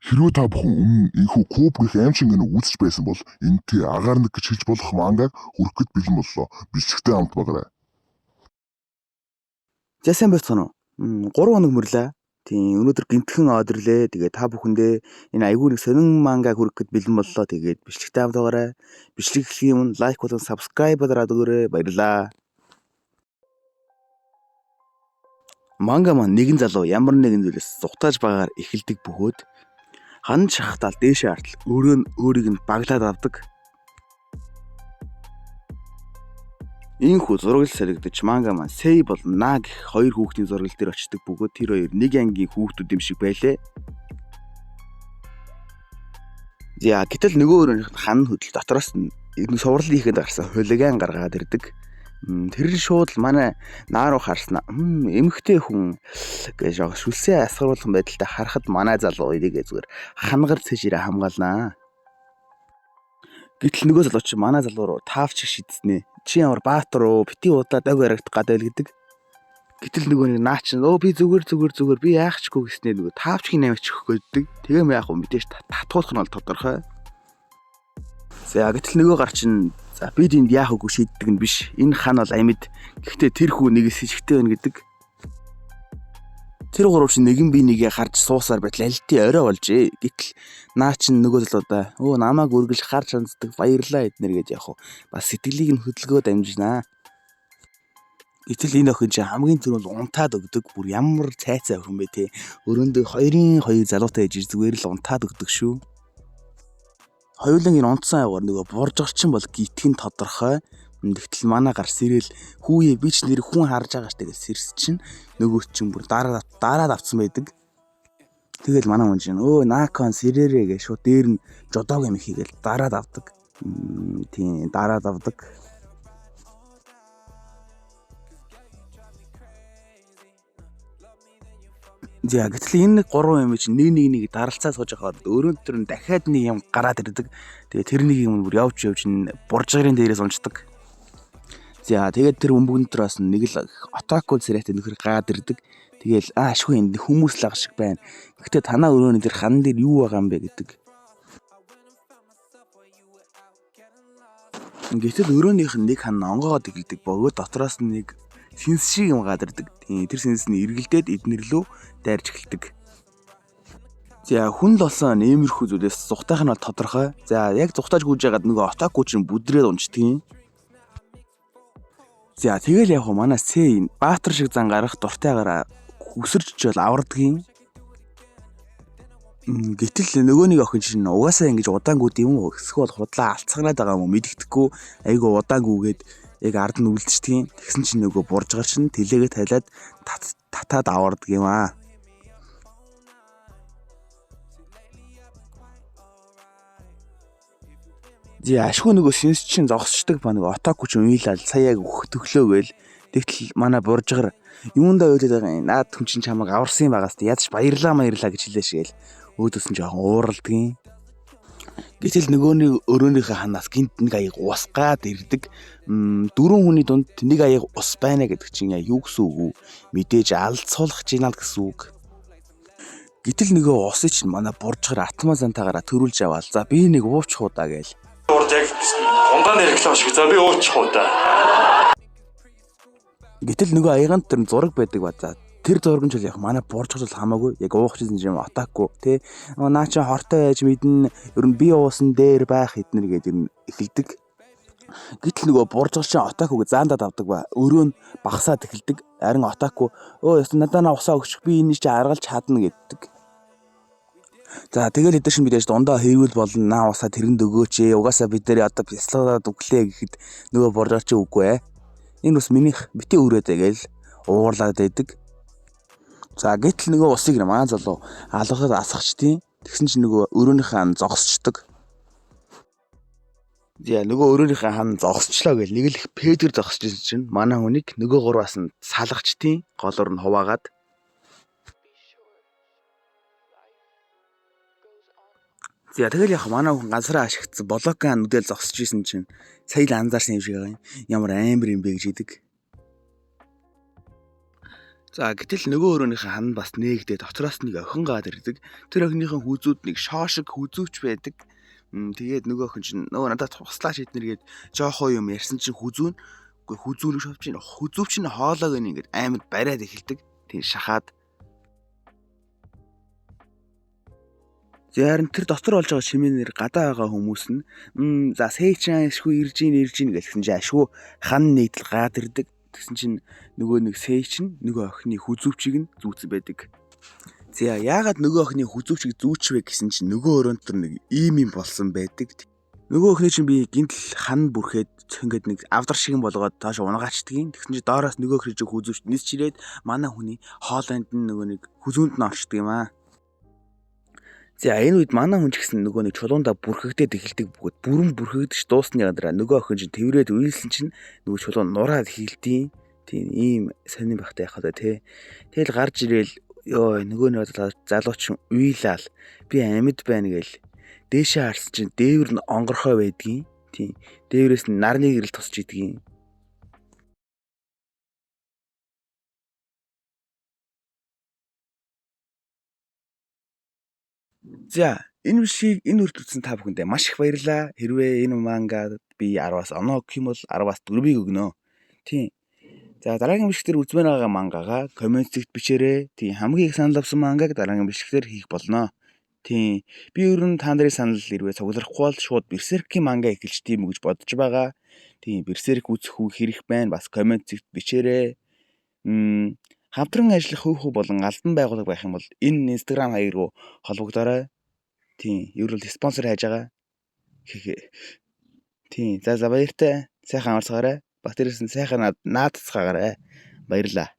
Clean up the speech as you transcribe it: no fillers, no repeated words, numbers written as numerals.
Хэрвээ та бүхэн өмнө энэхүү куб гэх аимшиг нэг үзэж байсан бол энэтэй агаар нэг гэж хэлж болох мангаг хүрэхэд бэлэн боллоо. Бичлэгтэй хамт байгаарай. За сайн байцгаана уу? 3 хоног мөрлөө. Тийм өнөөдөр гинтхэн ордерлээ. Тэгээ та бүхэндээ энэ айгүй нэг сонин мангаг хүрэхэд бэлэн боллоо. Тэгээд бичлэгтэй хамт байгаарай. Бичлэг эхлэх юм лайк болон subscribe дараад өгөөрэй. Баярлалаа. Манга маань нэгэн залуу ямар нэгэн зүйлээс зугатааж байгаагаар эхэлдэг бөгөөд ханаж шахтаал дээшээ артал өөрийг нь баглаад авдаг. Ийхүү зураглал солигдож манга маань Сэй болон На гэх хоёр хүүхдийн зураглал дээр очдог бөгөөд тэр хоёр нэг ангийн хүүхдүүд юм шиг байлээ. За гэтэл нөгөө өөрийнх нь хан хөдөл дотроос нь суврал хийхэд гарсан хулиган гаргаад ирдэг. Тэр нь шууд манай Наа руу харснаа. Эмэгтэй хүн гэж шүлсээ асгаруулсан байдалтай харахад манай залуу эрийгээ зүгээр хангаар цэжээрээ хамгаалнаа. Гэтэл нөгөө залуу чи манай залуу руу таавч шидснэ. Чи ямар баатар уу? Бити удаа дог барагдах гадайл гэдэг. Гэтэл нөгөө нэг наа чин би зүгээр би яахчгүй гэснээр нөгөө таавчгийн намайг чихэх гэдэг. Тэгээ яах вэ мэдээж татуулах нь бол тодорхой. За гэтэл нөгөө гар чин за бид энд яах үгүй шийддэг нь биш. Энэ хан бол амьд. Гэхдээ тэр хүү нэгээс хичгтэй байна гэдэг. Тэр гурав чинь нэгэн би нэгээ харж суусаар байтал альтын орой болжээ. Гэтэл наа чин нөгөө залуудаа намайг үргэлж харж ханддаг баярлаа эднэр гэж яах вэ? Бас сэтгэлийг нь хөдөлгөөд амжинаа. Гэтэл энэ охин чинь хамгийн түрүүнд унтаад өгдөг. Бүр ямар цайцаа охин бэ те. Өрөөндөө 2-2 залуутай ээж зүгээр л унтаад өгдөг шүү. Хоёуланг энэ унтсан аваар нөгөө буржгарчин бол гитгэн тодорхой. Тэгтэл манай гар сэрэл хүүе би ч нэр хүн харж байгаа штэ гэж сэрс чинь нөгөө чинь бүр дараад авцсан байдаг. Тэгэл манай хүн чинь наакон сэрээрээ гэж шууд дээр нь жодоог юм хийгээл дараад авдаг. Тийм дараад авдаг. За гэтэл энэ 3 юм чинь нэг даралцаа сууж байхаар өрөөнд нь дахиад нэг юм гараад ирдэг. Тэгээ тэрнийг юм бүр явж буржгарын дээрээс унцдаг. За тэгээд тэр өмбөгнөтроос нэг л отаку царайтай нөхөр гаад ирдэг. Тэгээл ашгүй энэ хүмүүс л ага шиг байна. Гэхдээ танаа өрөөний тэр хан дээр юу байгаа юм бэ гэдэг. Гэтэл өрөөнийх нь нэг хан онгоогоод эхэлдэг бөгөөд дотроос нь нэг синс шиг юм гаад ирдэг. Тэр синс нь эргэлдээд эднэрлөө дайрч эхэлдэг. За хүн л болсон иймэрхүү зүйлээс зүхтайх нь бол тодорхой. За яг зүхтааж гүйж байгаад нөгөө отаку чинь бүдрээд унцдаг юм. За тэгэл яг манай Сэй баатар шиг зан гарах дуртайгаараа өсөрч чөл авардаг юм. Гэтэл нөгөө нэг охин чинь угаасаа ингэж удаангууд юм уу? Эсвэл худлаа алцганаад байгаа юм уу? Мэддэхгүй айгу удаангүйгээд яг ард нь үлдчихдэг юм. Тэгсэн чинь нөгөө буржгар чинь тэлээгээ тайлаад татаад авардаг юм аа. За ашгүй нөгөө синс чинь зогсчдаг ба нөгөө отаку чинь уйлал сая яг өөх төглөө гээл. Тэгтэл манай буржгар юундаа уйлаад байгаа юм. Наад хүн чинь чамайг аварсан байгаас ядаж баярлаа гэж хэлээ шгээл. Өөдөөс нь жоохон ууралдаг юм. Гэтэл нөгөө нэг өрөөнийхөө ханаас гинт нэг аяг усгаад ирдэг. 4 хүний дунд нэг аяг ус байна гэдэг чинь юу гэсэн үг вэ? Мэдээж алдцуулах жинал гэсэн үг. Гэтэл нөгөө усыг чинь манай буржгар атма зантаагаараа төрүүлж аваад за би нэг уучих уу даа гээл. Урд яг ундааны реклам шиг за би уучих уу даа. Гэтэл нөгөө аягаанд тэр зураг байдаг ба за тэр зураг нь ч яг манай буржгар хамаагүй яг уух гэсэн юм атаку тий наа чи хортой байж мэднэ ер нь би уусан дээр байх эднэр гэдэг эхэлдэг. Гэтэл нөгөө буржгар чинь атакуг заандаад авдаг ба өрөө нь багасаад эхэлдэг. Харин атаку надаа усаа өгчих би энэ чи аргалж чадна гэдэг. За тэгэл эдгээр шин бидэж дундаа хийвэл болно наа усаа тэрэнд өгөөч угаасаа бид нэр одоо бяцлагаад өглөө гэхэд нөгөө буржгар чи үгүй ээ. Энэ бас минийх бити өрөөдэй гээл уурлаад байдаг. За гэтэл нөгөө усыг маань залуу алгахад асгачдیں۔ Тэгсэн чинь нөгөө өрөөнийхөө хан зогсчдөг. За нөгөө өрөөнийхөө хан зогсчлоо гэл нэг л их пэдэр зогсчихсэн чинь манай хүнийг нөгөө гурваас нь салгачдیں۔ Голоор нь хуваагаад. За тэгэл яг манай хүн газараа ашигтсан блокан нүдэл зогсож исэн чинь сая л анзаарсан юм шиг байгаа юм. Ямар амар юм бэ гэж хэлдэг. За гэтэл нөгөө өрөөнийхөө хан бас нээгдээ дотроос нэг охин гаад ирдэг. Тэр охиныхын хүзүүд нэг шоошиг хүзүүч байдаг. Тэгээд нөгөө охин чинь нөгөө надад туслаач эднэргээд жоохоо юм ярьсан чинь хүзүүн хүзүүнэг шовч чинь хүзүүч нь хоолойг ингээд амар бариад эхэлдэг. Тийм шахаад. Зарим тэр дотор болж байгаа шимээнээр гадаа байгаа хүмүүс нь за сээчин ашгүй ирж ийн гэсэн чинь ашгүй хан нэгдэл гаад ирдэг. Тэгсэн чинь нөгөө нэг сээчин нөгөө охины хүзүүчийг нь зүүцэн байдаг. За яагаад нөгөө охины хүзүүчийг зүүчвэ гэсэн чинь нөгөө өрөөнд төр нэг ийм юм болсон байдаг. Нөгөө охины чинь би гинтл хан бүрхээд ингээд нэг авдар шиг болгоод тоошо унагаачдгийн. Тэгсэн чинь доороос нөгөө охины чинь хүзүүч нисч ирээд манай хүний хоолойнд нь нөгөө нэг хүзүүнд нь орчдөг юм аа. За энэ үед манай хүн ч гэсэн нөгөө нэг чулуунда бүрхэгдээд эхэлдэг бөгөөд бүрэн бүрхэгдэж дуусны гадараа нөгөө охин чинь тэрврээд уйлсан чинь нөгөө чулуун нураад эхэлдэв. Тийм ийм сонирн байхтай яхаа тий. Тэгэл гарч ирээл ёо нөгөө нэг залууч уйлаал би амьд байна гээл дээшээ харсан чинь дээвэр нь онгорхой байдгийн. Тийм дээврээс нь нарны гэрэл тусч идгийн. За энэ бишгийг энэ үрд үзсэн та бүхэндээ маш их баярлалаа. Хэрвээ энэ мангад би 10-аас оноо өгөх юм бол 10-аас 4-ийг өгнө. Тийм. За дараагийн бишгээр үзмээр байгаа мангагаа комент зэгт бичээрэй. Тийм хамгийн их санал авсан мангаг дараагийн бишгээр хийх болно. Тийм. Би ер нь та нарын санал хэрвээ цугларахгүй бол шууд Берсеркийн манга эхэлж тийм гэж бодож байгаа. Тийм Берсерк үзэх үү хэрэг байна. Бас комент зэгт бичээрэй. Хамтран ажиллах хөөх болон албан байгууллага байх юм бол энэ Instagram хаяг руу холбогдоорой. Тийм, ер нь спонсор хайж байгаа. Тийм, за баяртай. Сайхан амарцгаарай. Бас дээрээс нь сайхан наадцгаагаарай. Баярлалаа.